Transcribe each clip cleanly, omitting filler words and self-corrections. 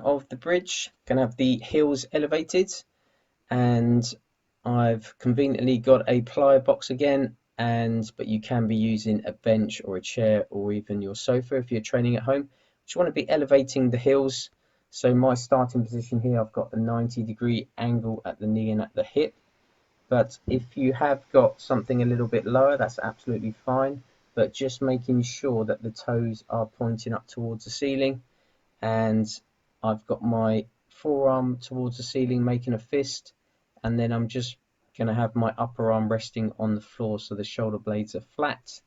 of the bridge. Going to have the heels elevated, and I've conveniently got a plyo box again, but you can be using a bench or a chair or even your sofa if you're training at home. Just want to be elevating the heels. So my starting position here, I've got the 90-degree angle at the knee and at the hip. But if you have got something a little bit lower, that's absolutely fine. But just making sure that the toes are pointing up towards the ceiling, and I've got my forearm towards the ceiling making a fist, and then I'm just going to have my upper arm resting on the floor so the shoulder blades are flat.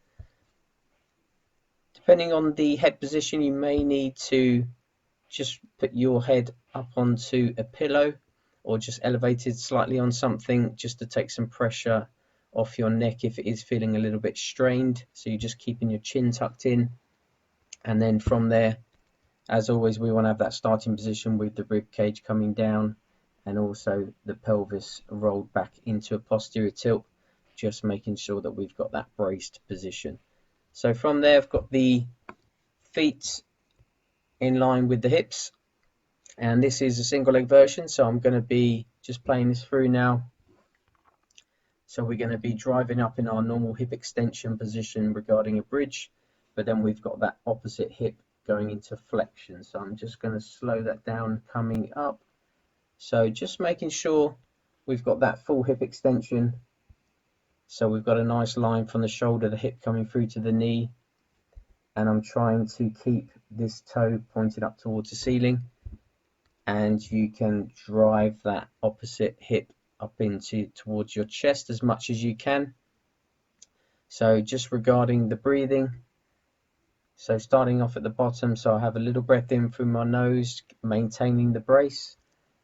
Depending on the head position, you may need to just put your head up onto a pillow or just elevated slightly on something just to take some pressure off your neck if it is feeling a little bit strained. So you're just keeping your chin tucked in, and then from there, as always, we want to have that starting position with the rib cage coming down and also the pelvis rolled back into a posterior tilt, just making sure that we've got that braced position. So from there, I've got the feet in line with the hips, and this is a single leg version, so I'm going to be just playing this through now. So we're going to be driving up in our normal hip extension position regarding a bridge, but then we've got that opposite hip going into flexion. So I'm just going to slow that down coming up. So just making sure we've got that full hip extension. So we've got a nice line from the shoulder, the hip coming through to the knee, and I'm trying to keep this toe pointed up towards the ceiling, and you can drive that opposite hip up into towards your chest as much as you can. So just regarding the breathing, so starting off at the bottom, so I have a little breath in through my nose, maintaining the brace,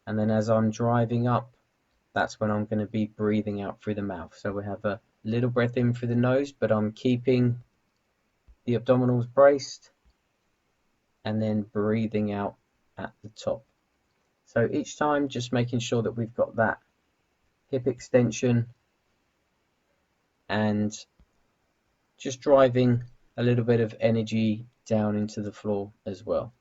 and then as I'm driving up, that's when I'm going to be breathing out through the mouth. So we have a little breath in through the nose, but I'm keeping the abdominals braced, and then breathing out at the top. So each time just making sure that we've got that hip extension and just driving a little bit of energy down into the floor as well.